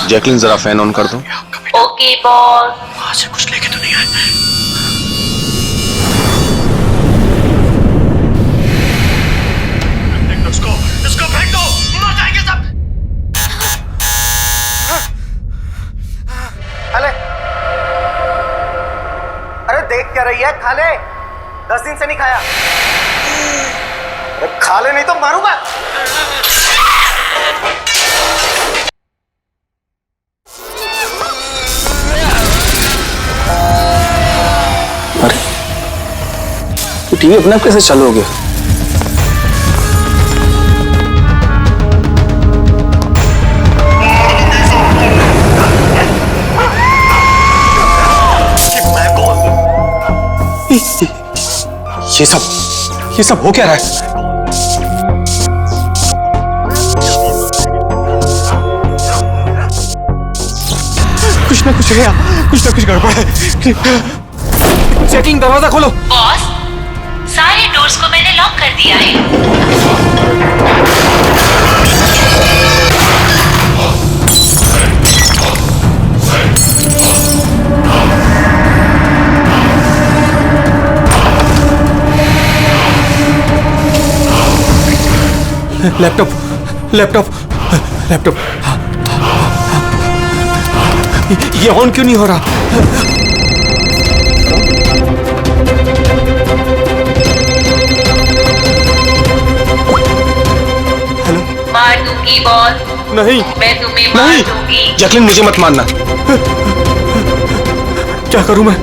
Jacqueline जरा fan on कर दो। Okay boss. वहां से कुछ लेके तो नहीं आए? इसको फेंक दो, मर जाएंगे सब। खाले, अरे देख क्या रही है? खाले, 10 दिन से नहीं खाया। अरे खा ले नहीं तो मारूंगा। अरे तो टीवी अपने आप कैसे चालू हो गया? ये सब हो क्या रहा है? कुछ ना कुछ गड़बड़ है। चेकिंग, दरवाजा खोलो। बॉस, सारे डोर्स को मैंने लॉक कर दिया है। लैपटॉप ये ऑन क्यों नहीं हो रहा? हेलो? मार दूंगी बॉस, नहीं, मैं तुम्हें मार दूंगी। जैकलिन मुझे मत मारना। क्या करूं मैं?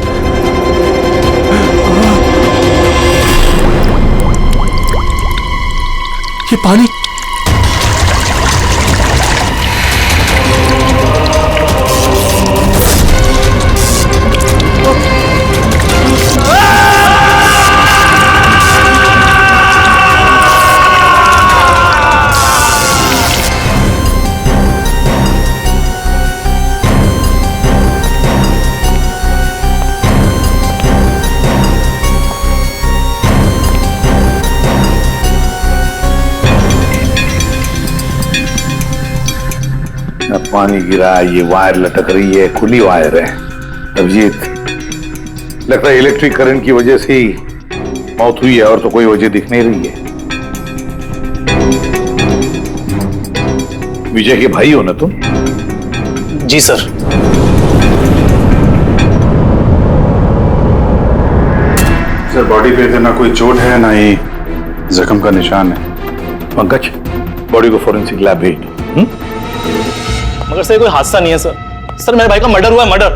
ये पानी पानी गिरा, ये वायर लटक रही है, खुली वायर है। अभिजीत, लगता है इलेक्ट्रिक करंट की वजह से ही मौत हुई है, और तो कोई वजह दिख नहीं रही है। विजय के भाई हो ना तुम? जी सर। सर, बॉडी पे ना कोई चोट है, ना ही जख्म का निशान है। पंकज, बॉडी को फोरेंसिक लैब भेज दो। मगर सर कोई हादसा नहीं है सर। सर मेरे भाई का मर्डर हुआ है, मर्डर।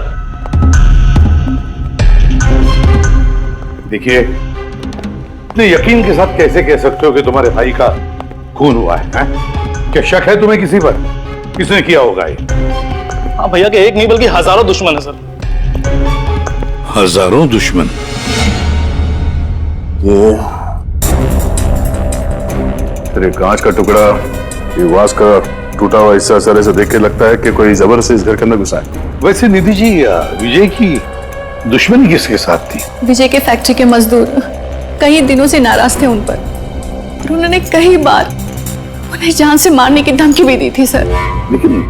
देखिए, इतने यकीन के साथ कैसे कह सकते हो कि तुम्हारे भाई का खून हुआ है? क्या शक है तुम्हें किसी पर? किसने किया होगा ये? हाँ भैया के एक नहीं बल्कि हजारों दुश्मन है सर। हजारों दुश्मन? वो तेरे कांच का टुकड़ा, ये वास का टूटा हुआ हिस्सा सर ऐसे देख के लगता है कि कोई जबरदस्ती इस घर के अंदर घुसा है। वैसे निधि जी, विजय की दुश्मनी किसके साथ थी? विजय के फैक्ट्री के मजदूर कई दिनों से नाराज थे उन पर, और उन्होंने कई बार उन्हें जान से मारने की धमकी भी दी थी सर। लेकिन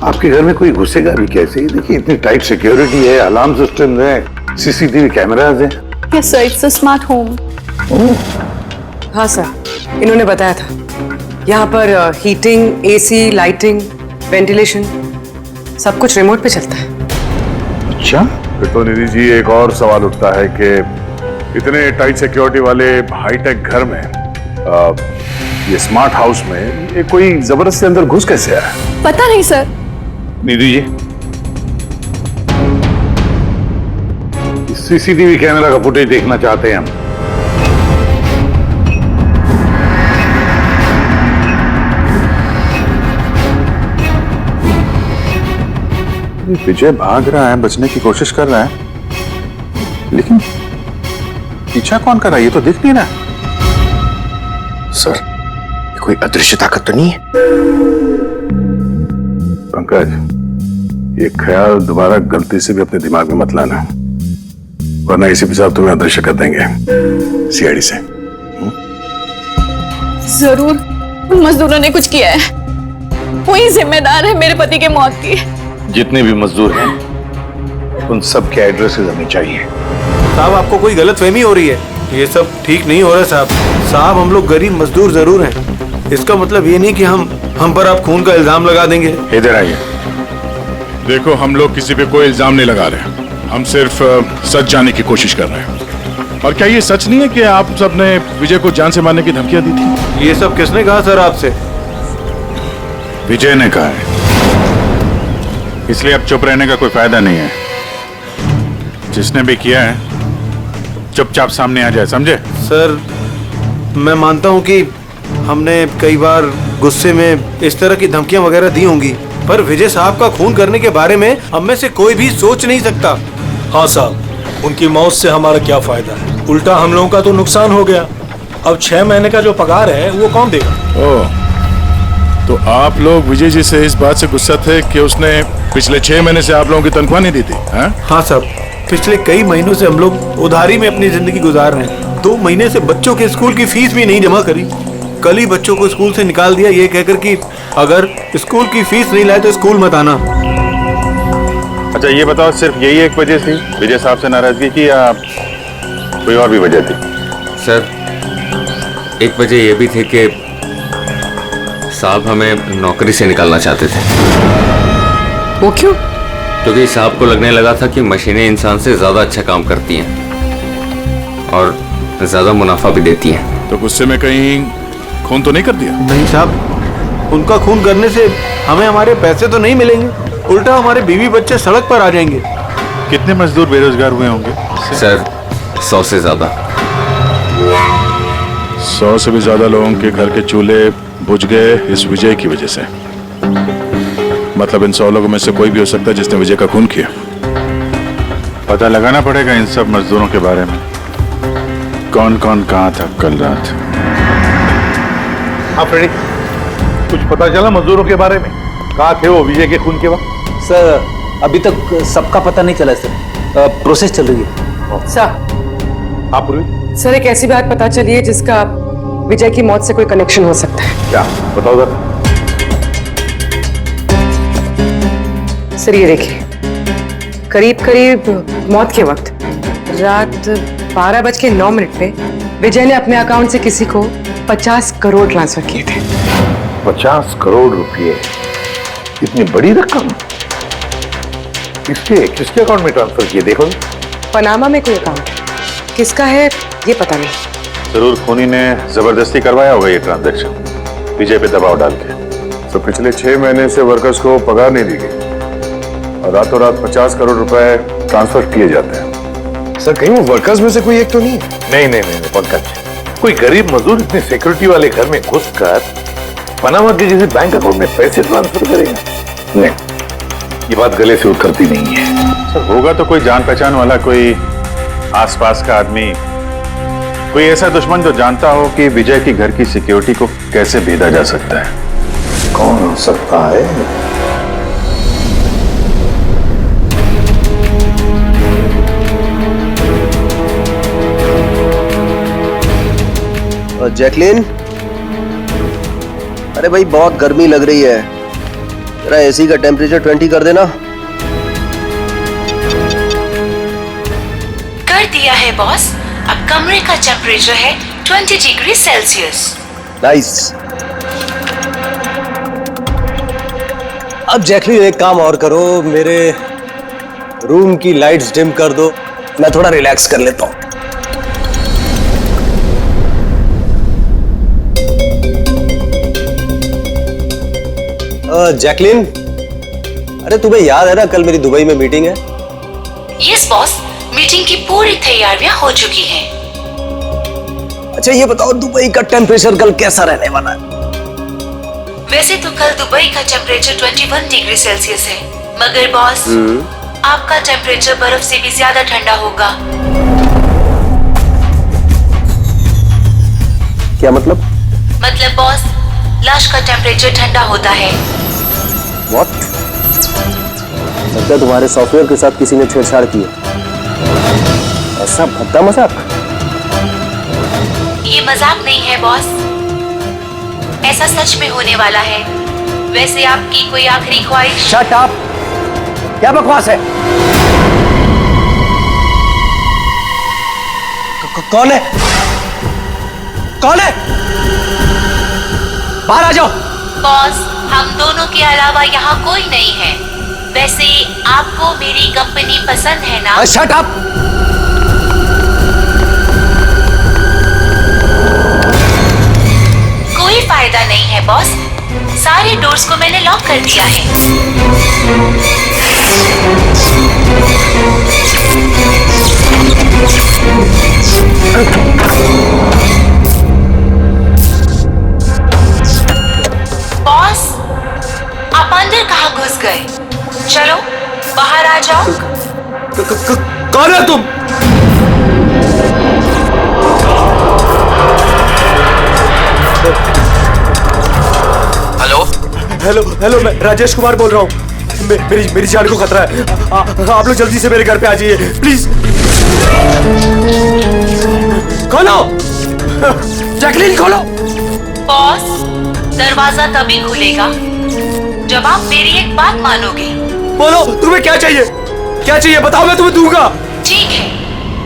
आपके घर में कोई घुसेगा भी कैसे? देखिए, इतनी टाइट सिक्योरिटी है, अलार्म सिस्टम है, सीसीटीवी कैमराज है। Yes sir, it's a smart home. हाँ सर, इन्होंने बताया था। यहाँ पर हीटिंग, एसी, लाइटिंग, वेंटिलेशन सब कुछ रिमोट पे चलता है। अच्छा, फिर तो निधि जी एक और सवाल उठता है कि इतने टाइट सिक्योरिटी वाले हाईटेक घर में, ये स्मार्ट हाउस में, ये कोई जबरदस्ती अंदर घुस कैसे आया? पता नहीं sir. Nidhi ji, CCTV camera का फुटेज देखना चाहते हैं हम। विजय भाग रहा है, बचने की कोशिश कर रहा है, लेकिन पीछा कौन कर रहा है ये तो दिख नहीं रहा। सर, ये कोई अदृश्य ताकत तो नहीं है? पंकज, ये ख्याल दोबारा गलती से भी अपने दिमाग में मत लाना, वरना एसीपी साहब तुम्हें अदृश्य कर देंगे सीआईडी से। जरूर उन मजदूरों ने कुछ किया है। वही जिम्मेदार है मेरे पति के मौत की। जितने भी मजदूर हैं उन सब के एड्रेसेस हमें चाहिए। साहब आपको कोई गलतफहमी हो रही है, ये सब ठीक नहीं हो रहा साहब। साहब हम लोग गरीब मजदूर जरूर हैं, इसका मतलब ये नहीं कि हम पर आप खून का इल्जाम लगा देंगे। इधर आइए। देखो हम लोग किसी पे कोई इल्जाम नहीं लगा रहे, हम सिर्फ सच जानने की कोशिश कर रहे हैं। और क्या ये सच नहीं है कि आप सबने विजय को जान से मारने की धमकियां दी थी? ये सब किसने कहा सर आपसे? विजय ने कहा है, इसलिए अब चुप रहने का कोई फायदा नहीं है। जिसने भी किया है चुपचाप सामने आ जाए, समझे? सर मैं मानता हूँ कि हमने कई बार गुस्से में इस तरह की धमकियां वगैरह दी होंगी, पर विजय साहब का खून करने के बारे में हम में से कोई भी सोच नहीं सकता। हाँ साहब, उनकी मौत से हमारा क्या फायदा है, उल्टा हम लोगों का तो नुकसान हो गया। अब 6 महीने का जो पगार है वो कौन देगा? ओह, तो आप लोग विजय जी से इस बात से गुस्सा थे कि उसने पिछले 6 महीने से आप लोगों की तनख्वाह नहीं दी थी? हाँ साहब, पिछले कई महीनों से हम लोग उधारी में अपनी जिंदगी गुजार रहे हैं। 2 महीने से बच्चों के स्कूल की फीस भी नहीं जमा करी। कल ही बच्चों को स्कूल से निकाल दिया ये कहकर कि अगर स्कूल की फीस नहीं लाए तो स्कूल मत आना। अच्छा ये बताओ, सिर्फ यही एक वजह थी विजय साहब से नाराजगी की या कोई और भी वजह थी? सर एक वजह यह भी थी कि साहब हमें नौकरी से निकालना चाहते थे। वो क्यों? क्योंकि साहब को लगने लगा था कि मशीनें इंसान से ज्यादा अच्छा काम करती हैं और ज्यादा मुनाफा भी देती हैं। तो गुस्से में कहीं खून तो नहीं कर दिया? नहीं साहब, उनका खून करने से हमें हमारे पैसे तो नहीं मिलेंगे, उल्टा हमारे बीवी बच्चे सड़क पर आ जाएंगे। कितने मजदूर बेरोजगार हुए होंगे? सर 100 से ज्यादा। 100 से भी ज्यादा लोगों के घर के चूल्हे बुझ गए इस विजय की वजह से। मतलब इन 100 लोगों में से कोई भी हो सकता है जिसने विजय का खून किया। पता लगाना पड़ेगा इन सब मजदूरों के बारे में, कौन कौन कहाँ था कल रात। हाँ फ्रेडी, कुछ पता चला मजदूरों के बारे में? कहाँ थे वो विजय के खून के वक्त? सर अभी तक सबका पता नहीं चला सर, प्रोसेस चल रही है। सर। हाँ पूर्वी। सर एक ऐसी बात पता चली है जिसका विजय की मौत से कोई कनेक्शन हो सकता है। क्या बताओ जरा। सर ये देखिए, करीब करीब मौत के वक्त रात 12:09 पे विजय ने अपने अकाउंट से किसी को 50 करोड़ ट्रांसफर किए थे। 50 करोड़ रुपए, इतनी बड़ी रकम किसके अकाउंट में ट्रांसफर किए? देखो पनामा में कोई अकाउंट, किसका है ये पता नहीं। जरूर खूनी ने जबरदस्ती करवाया होगा ये ट्रांजैक्शन, विजय पे दबाव डाल के। तो पिछले 6 महीने से वर्कर्स को पगार नहीं दी गई और रातों रात 50 करोड़ रुपए ट्रांसफर किए जाते हैं। सर कहीं वो वर्कर्स में से कोई एक तो नहीं है? नहीं पंकज, कोई गरीब मजदूर इतने सिक्योरिटी वाले घर में घुसकर पनामा के जैसे बैंक अकाउंट में पैसे ट्रांसफर करेगा? नहीं, ये बात गले से उतरती नहीं है। सर होगा तो कोई जान पहचान वाला, कोई आसपास का आदमी, कोई ऐसा दुश्मन जो जानता हो कि विजय की घर की सिक्योरिटी को कैसे भेदा जा सकता है। कौन हो सकता है? जैकलिन, अरे भाई बहुत गर्मी लग रही है, जरा एसी का टेम्परेचर 20 कर देना। कर दिया है बॉस, अब कमरे का टेम्परेचर है 20 डिग्री सेल्सियस। नाइस। अब जैकलिन एक काम और करो, मेरे रूम की लाइट्स डिम कर दो, मैं थोड़ा रिलैक्स कर लेता हूँ। जैकलिन, अरे तुम्हें याद है ना कल मेरी दुबई में मीटिंग है? यस बॉस, मीटिंग की पूरी तैयारियां हो चुकी हैं। अच्छा ये बताओ दुबई का टेम्परेचर कल कैसा रहने वाला है? वैसे तो कल दुबई का टेम्परेचर 21 डिग्री सेल्सियस है, मगर बॉस आपका टेम्परेचर बर्फ से भी ज्यादा ठंडा होगा। क्या मतलब? मतलब बॉस, लाश का टेम्परेचर ठंडा होता है। What? लगता है तुम्हारे सॉफ्टवेयर के साथ किसी ने छेड़छाड़ की है। ऐसा भद्दा मजाक? ये मजाक नहीं है बॉस, ऐसा सच में होने वाला है। वैसे आपकी कोई आखिरी ख्वाहिश? Shut up! क्या बकवास है? कौन है? कौन है? बाहर आ जाओ। बॉस, हम दोनों के अलावा यहाँ कोई नहीं है। वैसे आपको मेरी कंपनी पसंद है ना? Shut up! कोई फायदा नहीं है बॉस, सारे डोर्स को मैंने लॉक कर दिया है। बॉस, आप अंदर कहाँ घुस गए? चलो बाहर आ जाओ। कौन है तुम? हेलो हेलो हेलो, मैं राजेश कुमार बोल रहा हूँ। मेरी जान को खतरा है। आप लोग जल्दी से मेरे घर पे आ जाइए प्लीज। खोलो जैकलीन, खोलो। बॉस, दरवाजा तभी खुलेगा जब आप मेरी एक बात मानोगे। बोलो तुम्हें क्या चाहिए? क्या चाहिए बताओ, मैं तुम्हें दूंगा। ठीक है,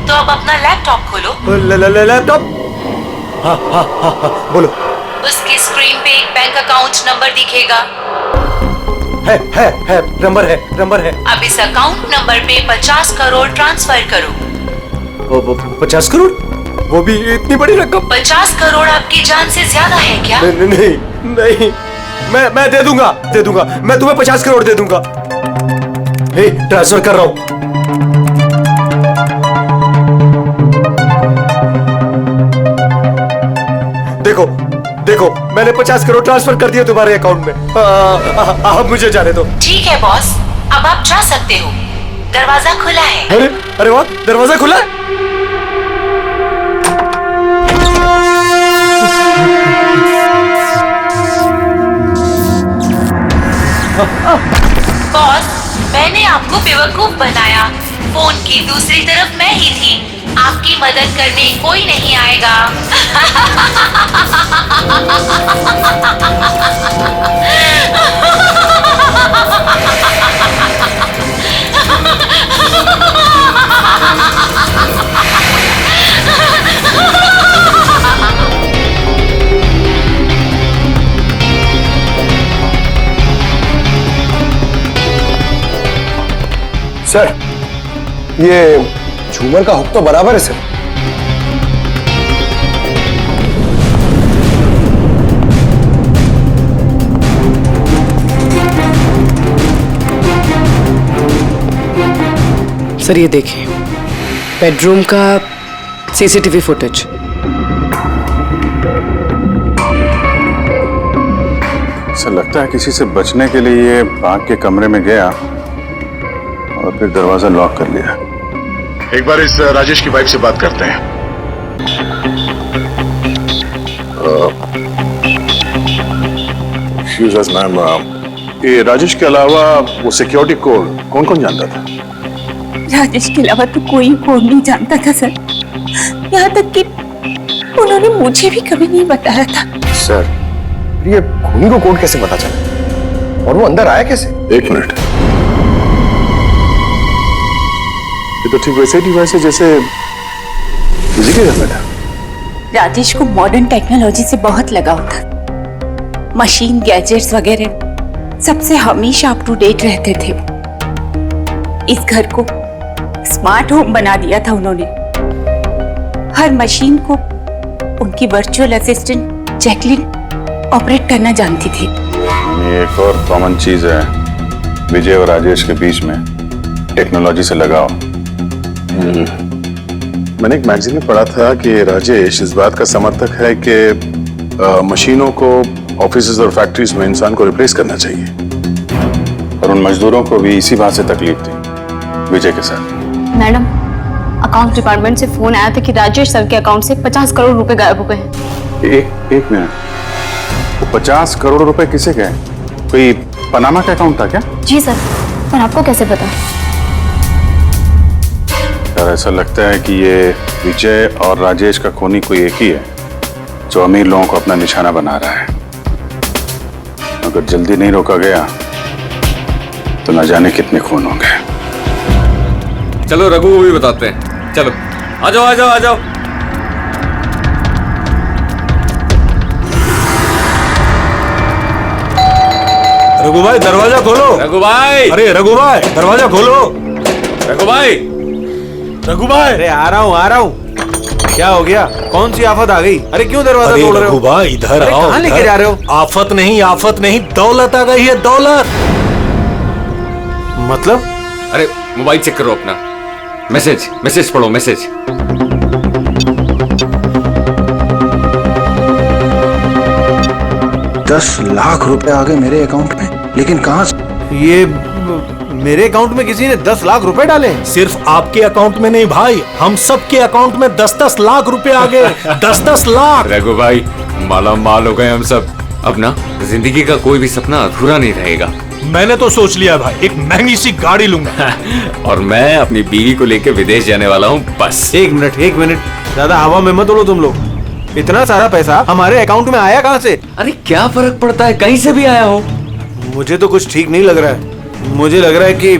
तो अब अपना लैपटॉप खोलो। लैपटॉप? हाँ हाँ हाँ हाँ, बोलो। उसकी स्क्रीन पे एक बैंक अकाउंट नंबर दिखेगा। है नंबर है। अब इस अकाउंट नंबर पे 50 करोड़ ट्रांसफर करो। 50 करोड़? वो भी इतनी बड़ी रकम? 50 करोड़ आपकी जान से ज्यादा है क्या? नहीं, मैं दे दूंगा। मैं तुम्हें 50 करोड़ दे दूंगा। हे, ट्रांसफर कर रहा हूं। देखो मैंने 50 करोड़ ट्रांसफर कर दिए तुम्हारे अकाउंट में। अब मुझे जाने दो। ठीक है बॉस, अब आप जा सकते हो। दरवाजा खुला है। अरे वाह, दरवाजा खुला है। बॉस, मैंने आपको बेवकूफ बनाया। फोन की दूसरी तरफ मैं ही थी। आपकी मदद करने कोई नहीं आएगा। सर, ये झूमर का हुक तो बराबर है सर। सर ये देखिए, बेडरूम का सीसीटीवी फुटेज। सर लगता है किसी से बचने के लिए ये बाग के कमरे में गया और फिर दरवाजा लॉक कर लिया। एक बार इस राजेश की वाइफ से बात करते हैं। मैम, ये राजेश के अलावा वो सिक्योरिटी कोड कौन कौन जानता था? राजेश के अलावा तो कोई कोड नहीं जानता था सर। यहाँ तक कि उन्होंने मुझे भी कभी नहीं बताया था। सर, ये खूनी को कोड कैसे पता चला और वो अंदर आया कैसे? एक मिनट, ये तो ठीक वैसे डिवाइस है जैसे किसी के घर में था। राजेश को मॉडर्न टेक्नोलॉजी से बहुत लगाव था। मशीन, गैजेट्स वगैरह सबसे हमेशा अप टू डेट रहते थे। इस घर को स्मार्ट होम बना दिया था उन्होंने। हर मशीन को उनकी वर्चुअल असिस्टेंट जैकलीन ऑपरेट करना जानती थी। एक और कॉमन चीज है विजय और राजेश के बीच में, टेक्नोलॉजी से लगाव। मैंने एक मैगजीन में पढ़ा था कि राजेश इस बात का समर्थक है कि मशीनों को ऑफिसेज और फैक्ट्रीज में इंसान को रिप्लेस करना चाहिए, और उन मजदूरों को भी इसी बात से तकलीफ थी विजय के साथ। मैडम, अकाउंट डिपार्टमेंट से फोन आया था कि राजेश सर के अकाउंट से 50 करोड़ रुपए गायब हो गए हैं। एक मिनट, वो 50 करोड़ रुपए किसे गए? कोई पनामा का अकाउंट था क्या? जी सर, पर आपको कैसे पता? यार ऐसा लगता है कि ये विजय और राजेश का खूनी कोई एक ही है जो अमीर लोगों को अपना निशाना बना रहा है। अगर जल्दी नहीं रोका गया तो न जाने कितने खून होंगे। चलो रघु को भी बताते हैं। चलो आ जाओ आ जाओ आ जाओ। रघु भाई दरवाजा खोलो। रघु भाई, अरे रघु भाई दरवाजा खोलो। रघु भाई, रघु भाई, अरे आ रहा हूँ। क्या हो गया? कौन सी आफत आ गई? अरे क्यों दरवाजा तोड़ रहे हो? रघु भाई इधर आओ। कहाँ लेके जा रहे हो? आफत नहीं दौलत आ गई है, दौलत। मतलब? अरे मोबाइल चेक करो अपना। मैसेज पढ़ो, मैसेज। 10 लाख रुपए आ गए मेरे अकाउंट में, लेकिन कहां से? ये मेरे अकाउंट में किसी ने 10 लाख रुपए डाले? सिर्फ आपके अकाउंट में नहीं भाई, हम सबके अकाउंट में 10-10 लाख रुपए आ गए। 10-10 लाख। रघु भाई माला माल हो गए हम सब। अब ना जिंदगी का कोई भी सपना अधूरा नहीं रहेगा। मैंने तो सोच लिया भाई, एक महंगी सी गाड़ी लूंगा। और मैं अपनी बीवी को लेकर विदेश जाने वाला हूँ बस। एक मिनट, ज्यादा हवा में मत उड़ो तुम लोग। इतना सारा पैसा हमारे अकाउंट में आया कहाँ से? अरे क्या फर्क पड़ता है, कहीं से भी आया हो। मुझे तो कुछ ठीक नहीं लग रहा है। मुझे लग रहा है कि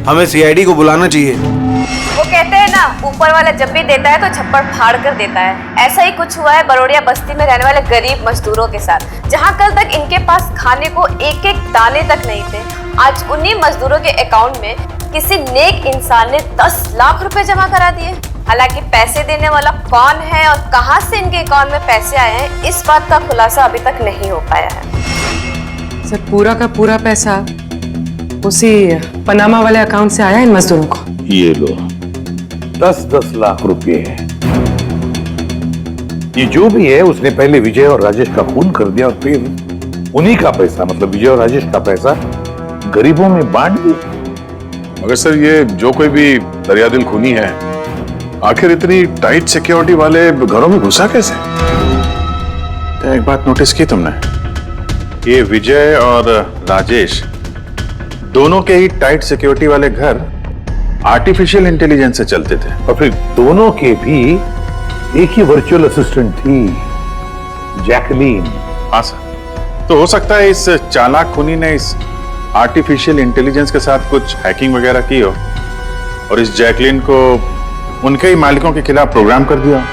हमें सीआईडी को बुलाना चाहिए। वो कहते हैं ना, ऊपर वाला जब भी देता है तो छप्पर फाड़ कर देता है। ऐसा ही कुछ हुआ है बरोड़िया बस्ती में रहने वाले गरीब मजदूरों के साथ, जहां कल तक इनके पास खाने को एक एक दाने तक नहीं थे। आज उन्हीं मजदूरों के अकाउंट में किसी नेक इंसान ने 10 लाख रुपए जमा करा दिए। हालांकि पैसे देने वाला कौन है और कहां से इनके अकाउंट में पैसे आए हैं, इस बात का खुलासा अभी तक नहीं हो पाया है। सर पूरा का पूरा पैसा उसी पनामा वाले अकाउंट से आया इन मजदूरों को। ये लो 10-10 लाख रुपए है। ये जो भी है उसने पहले विजय और राजेश का खून कर दिया और फिर उन्हीं का पैसा, मतलब विजय और राजेश का पैसा गरीबों में बांट दिया। मगर सर ये जो कोई भी दरियादिल खूनी है, आखिर इतनी टाइट सिक्योरिटी वाले घरों में घुसा कैसे? एक बात नोटिस की तुमने? ये विजय और राजेश दोनों के ही टाइट सिक्योरिटी वाले घर आर्टिफिशियल इंटेलिजेंस से चलते थे, और फिर दोनों के भी एक ही वर्चुअल असिस्टेंट थी, जैकलीन। हाँ सर, तो हो सकता है इस चालाक खूनी ने इस आर्टिफिशियल इंटेलिजेंस के साथ कुछ हैकिंग वगैरह की हो और इस जैकलीन को उनके ही मालिकों के खिलाफ प्रोग्राम कर दिया।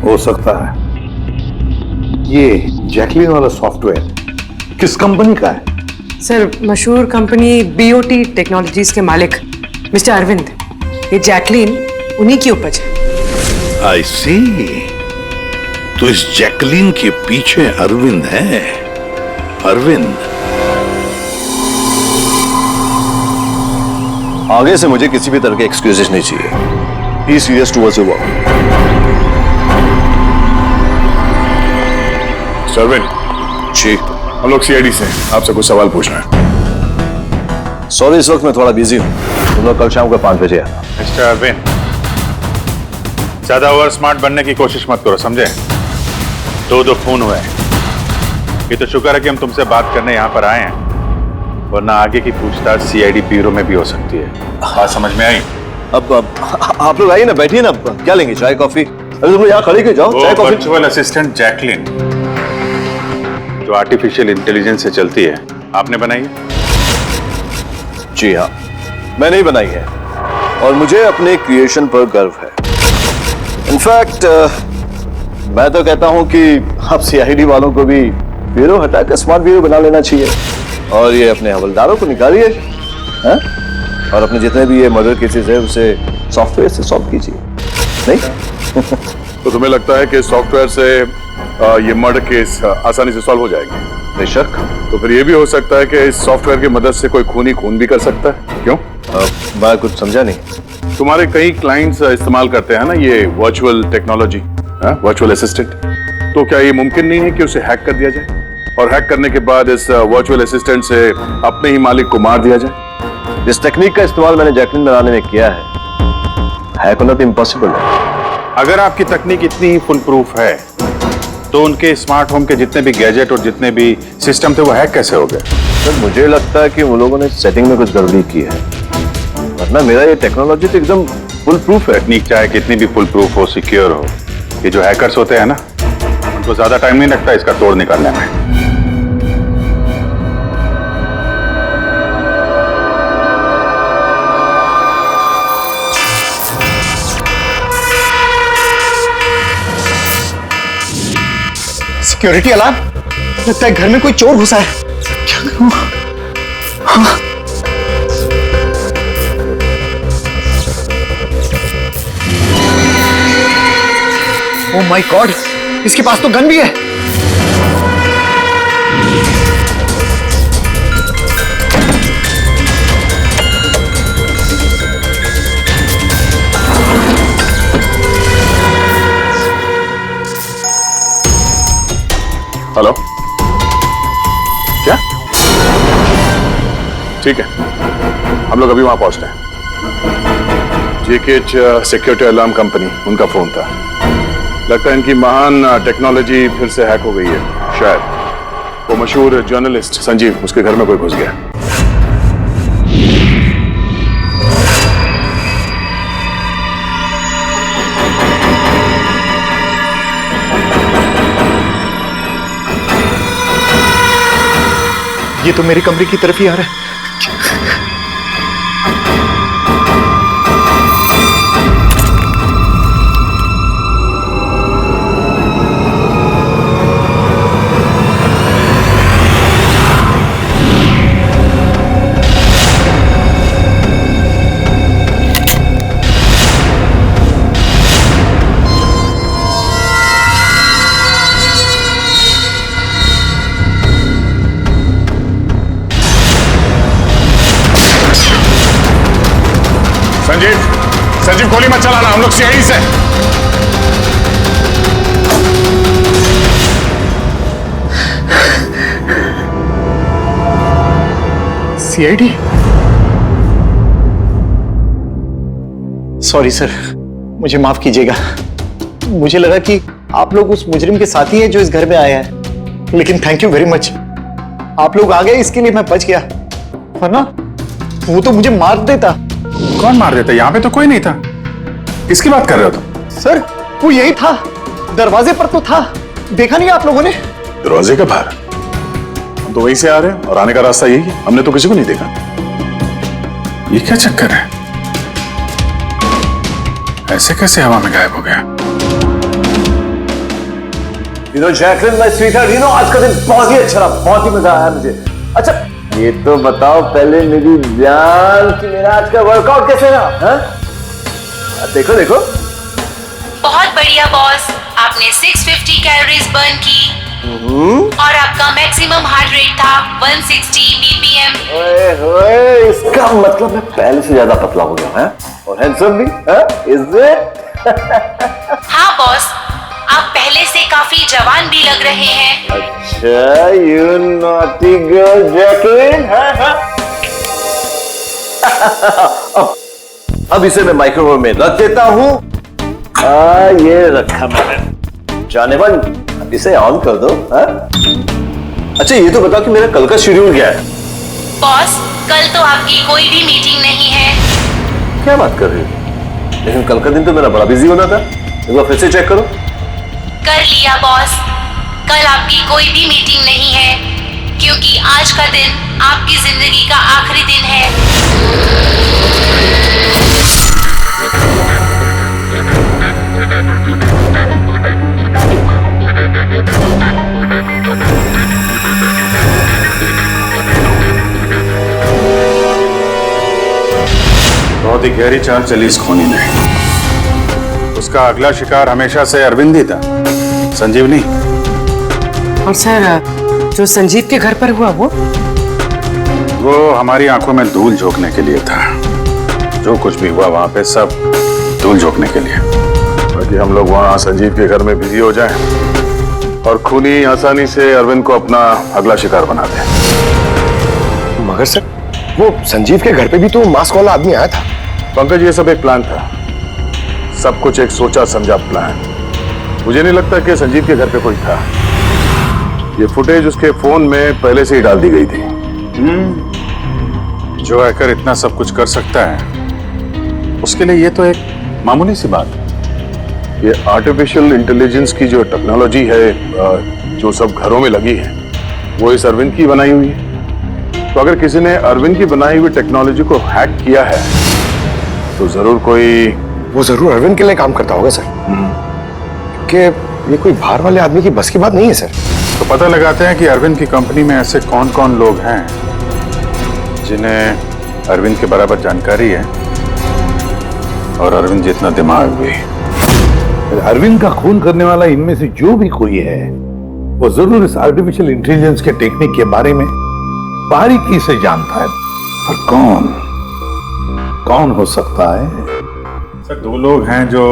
हो सकता है। ये जैकलीन वाला सॉफ्टवेयर किस कंपनी का है? सर मशहूर कंपनी बीओटी टेक्नोलॉजीज के मालिक मिस्टर अरविंद, ये जैकलीन उन्हीं की उपज है। आई सी। तो इस जैकलीन के पीछे अरविंद है। अरविंद, आगे से मुझे किसी भी तरह के एक्सक्यूजेस नहीं चाहिए। Be serious towards your work. Arvind ji, हम लोग सीआईडी से आपसे कुछ सवाल पूछना है। सॉरी, इस वक्त मैं थोड़ा बिजी हूँ। तुम लोग कल शाम को 5 बजे आना। मिस्टर अरविंद, ज्यादा ओवर स्मार्ट बनने की कोशिश मत करो, समझे? 2 खून हुए। ये तो शुक्र है कि हम तुमसे बात करने यहाँ पर आए हैं, वरना आगे की पूछताछ सीआईडी ब्यूरो में भी हो सकती है। बात समझ में आई? अब आप लोग आइए ना, बैठिए ना। क्या लेंगे, चाय कॉफी? अरे तुम यहाँ खड़े क्यों? जाओ चाय कॉफी। वर्चुअल असिस्टेंट जैकलीन जो आर्टिफिशियल इंटेलिजेंस से चलती है, आपने बनाई है? जी हाँ, मैंने ही बनाई है और मुझे अपने क्रिएशन पर गर्व है। इनफैक्ट मैं तो कहता हूं कि आप सीआईडी वालों को भी ब्यूरो हटाकर स्मार्ट ब्यूरो बना लेना चाहिए और ये अपने हवलदारों को निकालिए और अपने जितने भी ये मर्डर केसेस है उसे सॉफ्टवेयर से सॉल्व कीजिए। नहीं? तो तुम्हें लगता है कि सॉफ्टवेयर से ये मर्डर केस आसानी से सॉल्व हो जाएगी? बेशक। तो फिर ये भी हो सकता है कि इस सॉफ्टवेयर की मदद से कोई खूनी खून भी कर सकता है। क्यों? मैं कुछ समझा नहीं। तुम्हारे कई क्लाइंट्स इस्तेमाल करते हैं ना ये वर्चुअल टेक्नोलॉजी, वर्चुअल असिस्टेंट। तो क्या ये मुमकिन नहीं है कि उसे हैक कर दिया जाए और हैक करने के बाद इस वर्चुअल असिस्टेंट से अपने ही मालिक को मार दिया जाए? इस टेक्निक का इस्तेमाल मैंने जैकलीन बनाने में किया है। हैक होना तो इम्पॉसिबल है। अगर आपकी तकनीक इतनी ही फुल प्रूफ है तो उनके स्मार्ट होम के जितने भी गैजेट और जितने भी सिस्टम थे वो हैक कैसे हो गए? सर मुझे लगता है कि वो लोगों ने सेटिंग में कुछ गड़बड़ी की है, वरना मेरा ये टेक्नोलॉजी तो एकदम फुल प्रूफ है। तकनीक चाहे कितनी भी फुल प्रूफ हो, सिक्योर हो, ये जो हैकर्स होते हैं ना, उनको ज्यादा टाइम नहीं लगता इसका तोड़ निकालने में। सिक्योरिटी अलार्म, लगता है घर में कोई चोर घुसा है। क्या करूं? हाँ। ओह माय गॉड, इसके पास तो गन भी है। हेलो, क्या? ठीक है, हम लोग अभी वहां पहुंचते हैं। जेकेएच सिक्योरिटी अलार्म कंपनी, उनका फोन था। लगता है इनकी महान टेक्नोलॉजी फिर से हैक हो गई है। शायद वो मशहूर जर्नलिस्ट संजीव, उसके घर में कोई घुस गया। ये तो मेरी कमरे की तरफ ही आ रहा है। संजीव गोली मत चलाना, हम लोग सीआईडी से। सीआईडी? सॉरी सर, मुझे माफ कीजिएगा। मुझे लगा कि आप लोग उस मुजरिम के साथी हैं जो इस घर में आए हैं, लेकिन थैंक यू वेरी मच, आप लोग आ गए, इसके लिए मैं बच गया, वरना वो तो मुझे मार देता। कौन मार देता? यहाँ पे तो कोई नहीं था। किसकी बात कर रहे हो तुम? सर वो यही था, दरवाजे पर तो था, देखा नहीं आप लोगों ने? दरवाजे के बाहर? हम तो वहीं से आ रहे हैं और आने का रास्ता यही है, हमने तो किसी को नहीं देखा। ये क्या चक्कर है? ऐसे कैसे हवा में गायब हो गया? जैकलिन माय स्वीटहार्ट, आज का दिन बहुत ही अच्छा रहा, बहुत ही मजा आया मुझे। अच्छा ये तो बताओ पहले मेरी जान कि मेरा आज का वर्कआउट कैसे रहा? देखो देखो। बहुत बढ़िया बॉस, आपने 650 कैलोरीज बर्न की और आपका मैक्सिमम हार्ट रेट था 160 बीपीएम। ओए होए, इसका मतलब मैं पहले से ज्यादा पतला हो गया है और हैंडसम भी, इज इट? हाँ बॉस, आप पहले से काफी जवान भी लग रहे हैं। अच्छा, यू नॉटी गर्ल जैकलिन। अब इसे मैं माइक्रोवेव में रख देता हूँ। ये रखा मैंने। जाने मन, अब इसे ऑन कर दो। अच्छा ये तो बताओ कि मेरा कल का शेड्यूल क्या है? बॉस, कल तो आपकी कोई भी मीटिंग नहीं है। क्या बात कर रही हो? लेकिन कल का दिन तो मेरा बड़ा बिजी होना था। एक बार फिर से चेक करो। कर लिया बॉस, कल आपकी कोई भी मीटिंग नहीं है, क्योंकि आज का दिन आपकी जिंदगी का आखिरी दिन है। बहुत ही गहरी चाल चली इस खूनी ने। उसका अगला शिकार हमेशा से अरविंद ही था, संजीव नहीं। और सर, जो संजीव के घर पर हुआ वो हमारी आंखों में धूल झोंकने के लिए था। जो कुछ भी हुआ वहां पे सब धूल झोंकने के लिए, ताकि हम लोग वहां संजीव के घर में बिजी हो जाएं और खूनी आसानी से अरविंद को अपना अगला शिकार बना दे। मगर सर, वो संजीव के घर पे भी तो मास्क वाला आदमी आया था। पंकज, ये सब एक प्लान था, सब कुछ एक सोचा समझा प्लान। मुझे नहीं लगता कि संजीव के घर पे कोई था। ये फुटेज उसके फोन में पहले से ही डाल दी गई थी। जो हैकर इतना सब कुछ कर सकता है, उसके लिए ये तो एक मामूली सी बात है। ये आर्टिफिशियल इंटेलिजेंस की जो टेक्नोलॉजी है, जो सब घरों में लगी है, वो इस अरविंद की बनाई हुई है। तो अगर किसी ने अरविंद की बनाई हुई टेक्नोलॉजी को हैक किया है, तो जरूर कोई, वो जरूर अरविंद के लिए काम करता होगा सर, क्योंकि ये कोई बाहर वाले आदमी की बस की बात नहीं है सर। तो पता लगाते हैं कि अरविंद की कंपनी में ऐसे कौन कौन लोग हैं जिन्हें अरविंद के बराबर जानकारी है और अरविंद जितना दिमाग भी। अरविंद का खून करने वाला इनमें से जो भी कोई है वो जरूर इस आर्टिफिशियल इंटेलिजेंस के टेक्निक के बारे में बारीकी से जानता है, पर कौन हो सकता है? सर 2 लोग हैं जो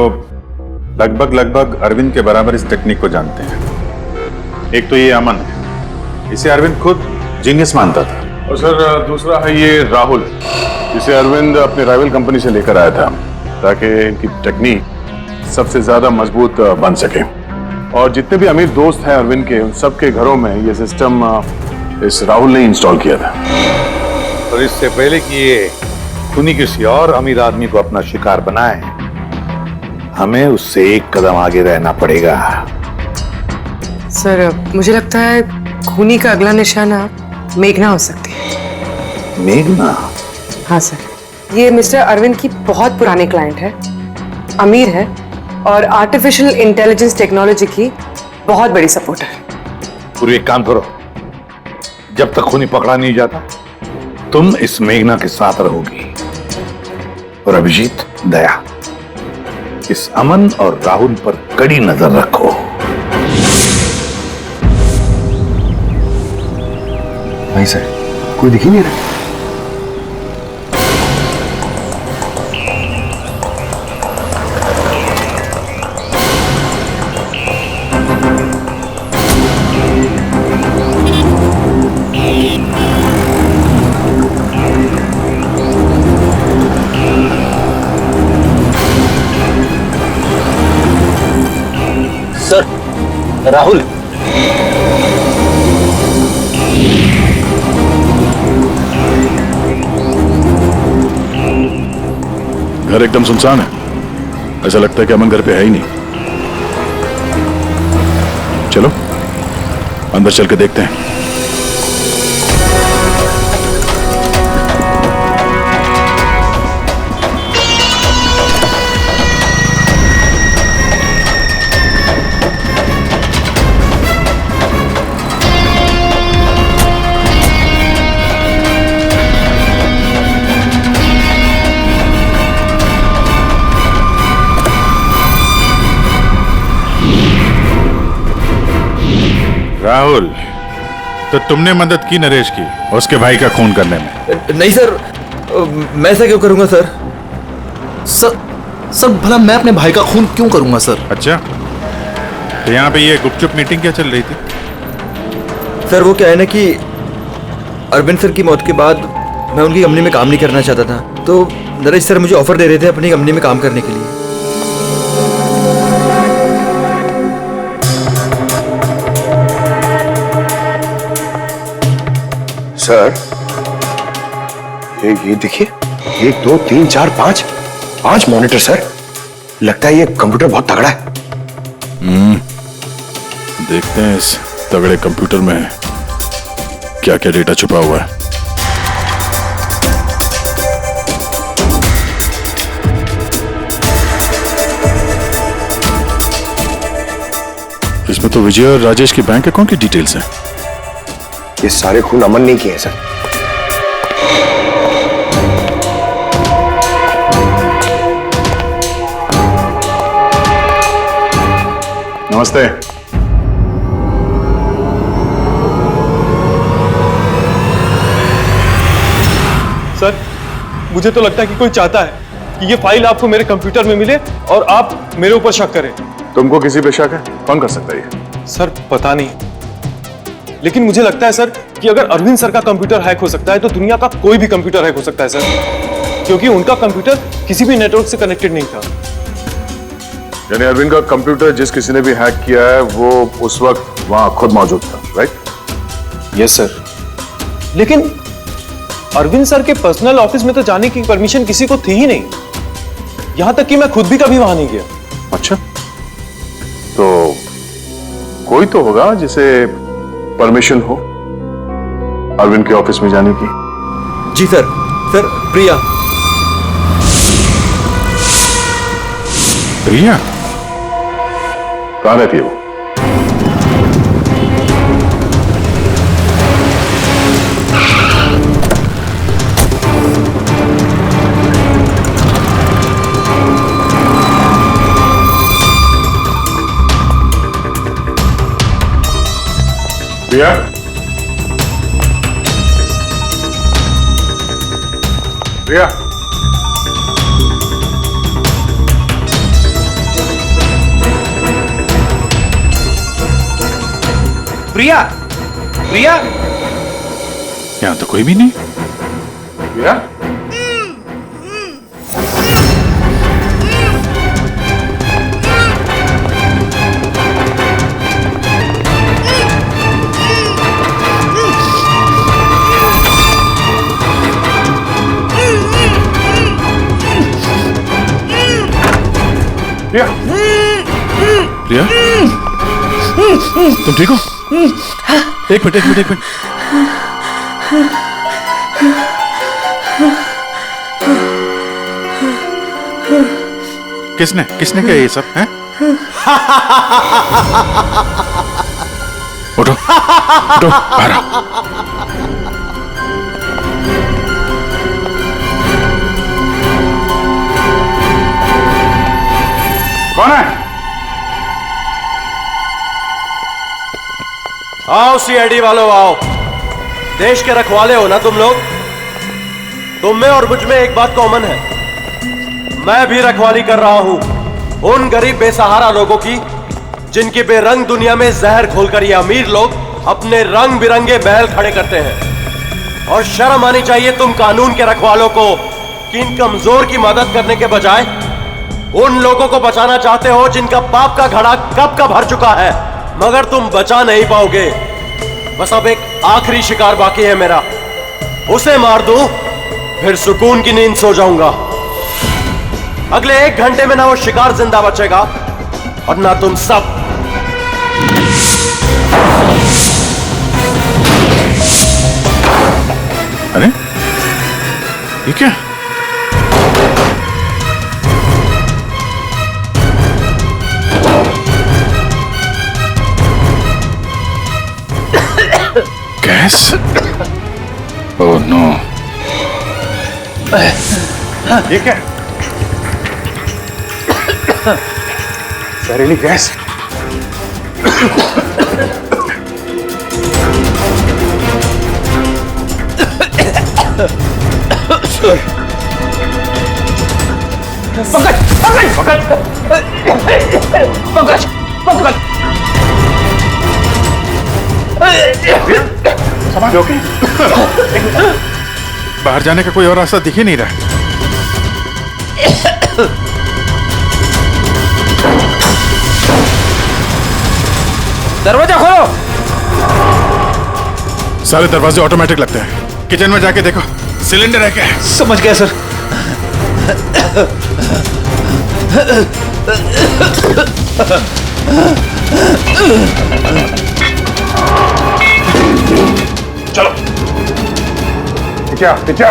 लगभग अरविंद के बराबर इस टेक्निक को जानते हैं। एक तो ये अमन है, इसे अरविंद खुद जीनियस मानता था, और सर दूसरा है ये राहुल, जिसे अरविंद अपने राइवल कंपनी से लेकर आया था ताकि इनकी टेक्निक सबसे ज्यादा मजबूत बन सके। और जितने भी अमीर दोस्त हैं अरविंद के, उन सबके घरों में ये सिस्टम इस राहुल ने इंस्टॉल किया था। और इससे पहले कि ये खूनी किसी और अमीर आदमी को अपना शिकार बनाए, हमें उससे एक कदम आगे रहना पड़ेगा। सर मुझे लगता है खूनी का अगला निशाना मेघना हो सकती है। मेघना? हाँ सर, ये मिस्टर अरविंद की बहुत पुरानी क्लाइंट है, अमीर है और आर्टिफिशियल इंटेलिजेंस टेक्नोलॉजी की बहुत बड़ी सपोर्टर है। पूरी एक काम करो, जब तक खूनी पकड़ा नहीं जाता तुम इस मेघना के साथ रहोगी, और अभिजीत, दया, इस अमन और राहुल पर कड़ी नजर रखो। नहीं सर, कोई दिख ही नहीं रहा। सर, राहुल। घर एकदम सुनसान है, ऐसा लगता है कि अमन घर पे है ही नहीं। चलो अंदर चल के देखते हैं। राहुल, तो तुमने मदद की नरेश की उसके भाई का खून करने में? नहीं सर, मैं ऐसा क्यों करूंगा सर? सर भला मैं अपने भाई का खून क्यों करूंगा सर? अच्छा, तो यहाँ पे ये गुपचुप मीटिंग क्या चल रही थी? सर वो क्या है ना कि अरविंद सर की मौत के बाद मैं उनकी कंपनी में काम नहीं करना चाहता था, तो नरेश सर मुझे ऑफर दे रहे थे अपनी कंपनी में काम करने के लिए। सर ये देखिए, 1 2 3 4 5 मॉनिटर सर। लगता है ये कंप्यूटर बहुत तगड़ा है। देखते हैं इस तगड़े कंप्यूटर में क्या क्या डेटा छुपा हुआ है। इसमें तो विजय और राजेश के बैंक अकाउंट की डिटेल्स हैं। ये सारे खून अमन नहीं किए हैं सर। नमस्ते। सर मुझे तो लगता है कि कोई चाहता है कि ये फाइल आपको मेरे कंप्यूटर में मिले और आप मेरे ऊपर शक करें। तुमको किसी पे शक है? कौन कर सकता है ये? सर पता नहीं, लेकिन मुझे लगता है सर कि अगर अरविंद सर का कंप्यूटर हैक हो सकता है तो दुनिया का कोई भी कंप्यूटर हैक हो सकता है सर, क्योंकि उनका कंप्यूटर किसी भी नेटवर्क से कनेक्टेड नहीं था। यानी अरविंद का कंप्यूटर जिस किसी ने भी हैक किया है वो उस वक्त वहां खुद मौजूद था, राइट? Yes sir. लेकिन अरविंद सर के पर्सनल ऑफिस में तो जाने की परमिशन किसी को थी ही नहीं, यहां तक कि मैं खुद भी कभी वहां नहीं गया। अच्छा, तो कोई तो होगा जिसे परमिशन हो अरविंद के ऑफिस में जाने की। जी सर। सर प्रिया। प्रिया कहाँ रहती है वो? प्रिया, प्रिया, प्रिया, प्रिया, यहां तो कोई भी नहीं। प्रिया, प्रिया, प्रिया, तुम ठीक हो? एक मिनट, एक मिनट, एक मिनट। किसने किसने किया ये सब है? उठो, उठो, बाहर आओ। कौन है? आओ सीआईडी वालों, आओ। देश के रखवाले हो ना तुम लोग। तुम में और मुझ में एक बात कॉमन है, मैं भी रखवाली कर रहा हूं उन गरीब बेसहारा लोगों की जिनकी बेरंग दुनिया में जहर खोलकर ये अमीर लोग अपने रंग बिरंगे महल खड़े करते हैं। और शर्म आनी चाहिए तुम कानून के रखवालों को कि इन कमजोर की मदद करने के बजाय उन लोगों को बचाना चाहते हो जिनका पाप का घड़ा कब का भर चुका है, मगर तुम बचा नहीं पाओगे। बस अब एक आखिरी शिकार बाकी है मेरा, उसे मार दूं फिर सुकून की नींद सो जाऊंगा। अगले 1 घंटे में ना वो शिकार जिंदा बचेगा और ना तुम सब। अरे ये क्या? गैस? Oh no. ये क्या? जहरीली गैस। पंकज, पंकज, पंकज, पंकज, समझ ओके? बाहर जाने का कोई और रास्ता दिख ही नहीं रहा। दरवाजा खोलो। सारे दरवाजे ऑटोमेटिक लगते हैं। किचन में जाके देखो सिलेंडर है क्या? समझ गया सर। चलो पीछे, पीछे।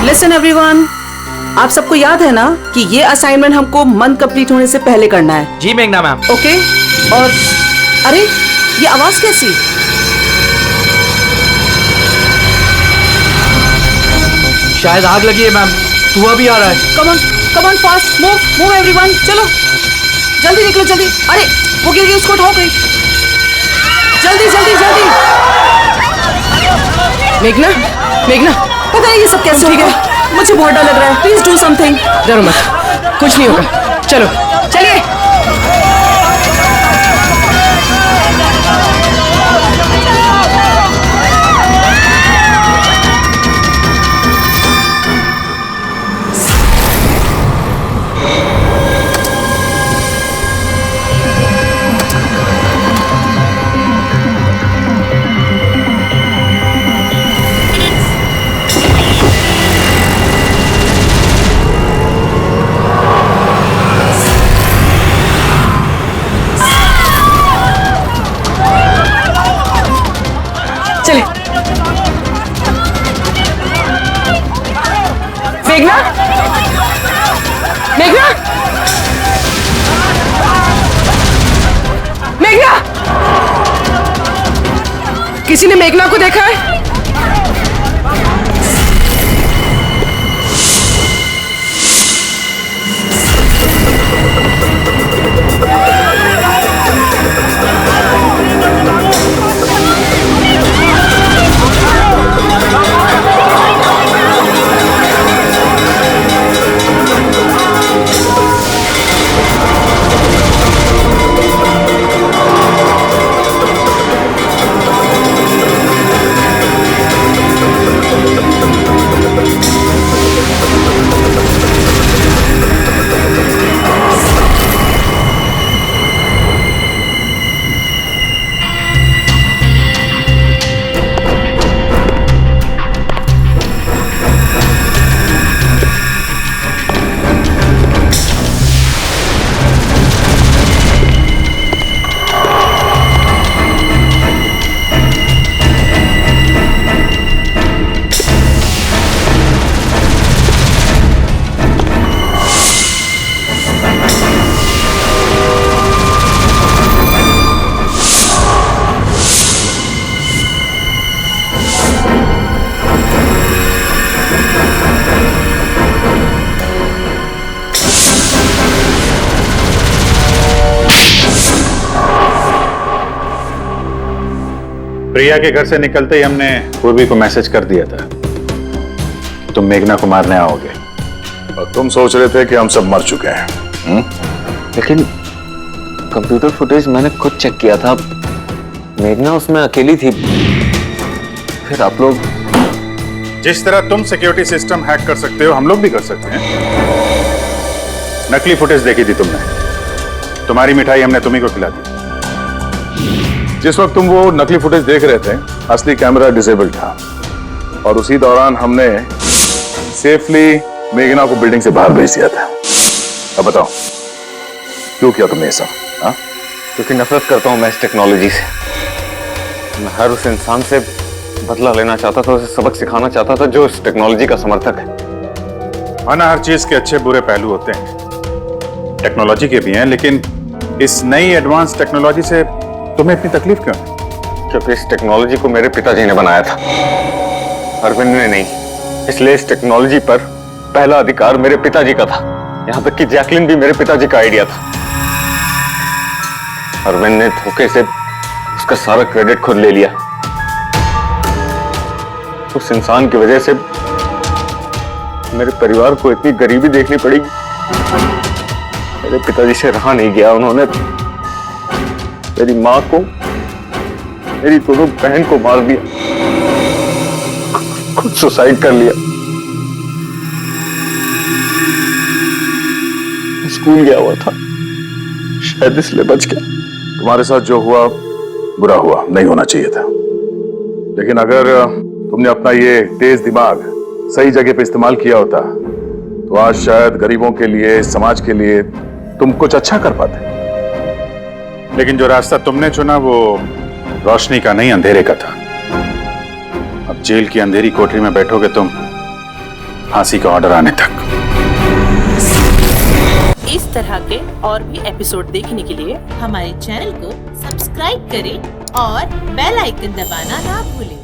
लिसन एवरीवन, आप सबको याद है ना कि ये असाइनमेंट हमको मंथ कंप्लीट होने से पहले करना है। जी मेघना मैम। ओके। और अरे ये आवाज कैसी? शायद आग लगी है मैम, धुआं भी आ रहा है। Come on fast, move move everyone, चलो जल्दी निकलो जल्दी। अरे वो गिर गई, उसको उठाओ कहीं। जल्दी जल्दी जल्दी। मेघना, मेघना, पता नहीं ये सब कैसे हो गया। मुझे बहुत डर लग रहा है, प्लीज डू समथिंग। डरो मत, कुछ नहीं होगा। चलो चलिए। मेघना, मेघना, मेघना, किसी ने मेघना को देखा है? प्रिया के घर से निकलते ही हमने पूर्वी को मैसेज कर दिया था कि तुम मेघना को मारने आओगे, और तुम सोच रहे थे कि हम सब मर चुके हैं। लेकिन कंप्यूटर फुटेज मैंने खुद चेक किया था, मेघना उसमें अकेली थी। फिर आप लोग जिस तरह तुम सिक्योरिटी सिस्टम हैक कर सकते हो, हम लोग भी कर सकते हैं। नकली फुटेज देखी थी तुमने, तुम्हारी मिठाई हमने तुम्ही को खिला दी। जिस वक्त तुम वो नकली फुटेज देख रहे थे, असली कैमरा डिसेबल था, और उसी दौरान हमने सेफली मेघना को बिल्डिंग से बाहर भेज दिया था। अब बताओ क्यों किया तुमने ये सब? क्योंकि नफरत करता हूं मैं इस टेक्नोलॉजी से। मैं हर उस इंसान से बदला लेना चाहता था, उसे सबक सिखाना चाहता था जो इस टेक्नोलॉजी का समर्थक है। माना हर चीज के अच्छे बुरे पहलू होते हैं, टेक्नोलॉजी के भी हैं, लेकिन इस नई एडवांस टेक्नोलॉजी से तुम्हें इतनी तकलीफ क्यों? क्योंकि इस टेक्नोलॉजी को मेरे पिताजी ने बनाया था, अरविंद ने नहीं। इसलिए इस टेक्नोलॉजी पर पहला अधिकार मेरे पिताजी का था। यहां तक कि जैकलिन भी मेरे पिताजी का आइडिया था। अरविंद ने धोखे से उसका सारा क्रेडिट खुद ले लिया। उस इंसान की वजह से मेरे परिवार को इतनी गरीबी देखनी पड़ेगी। मेरे पिताजी से रहा नहीं गया, उन्होंने मेरी मां को, मेरी दोनों बहन को मार दिया, खुद सुसाइड कर लिया। स्कूल गया हुआ था, शायद इसलिए बच गया। तुम्हारे साथ जो हुआ बुरा हुआ, नहीं होना चाहिए था। लेकिन अगर तुमने अपना ये तेज दिमाग सही जगह पे इस्तेमाल किया होता, तो आज शायद गरीबों के लिए, समाज के लिए तुम कुछ अच्छा कर पाते। लेकिन जो रास्ता तुमने चुना वो रोशनी का नहीं, अंधेरे का था। अब जेल की अंधेरी कोठरी में बैठोगे तुम, फांसी का ऑर्डर आने तक। इस तरह के और भी एपिसोड देखने के लिए हमारे चैनल को सब्सक्राइब करें और बेल आइकन दबाना ना भूलें।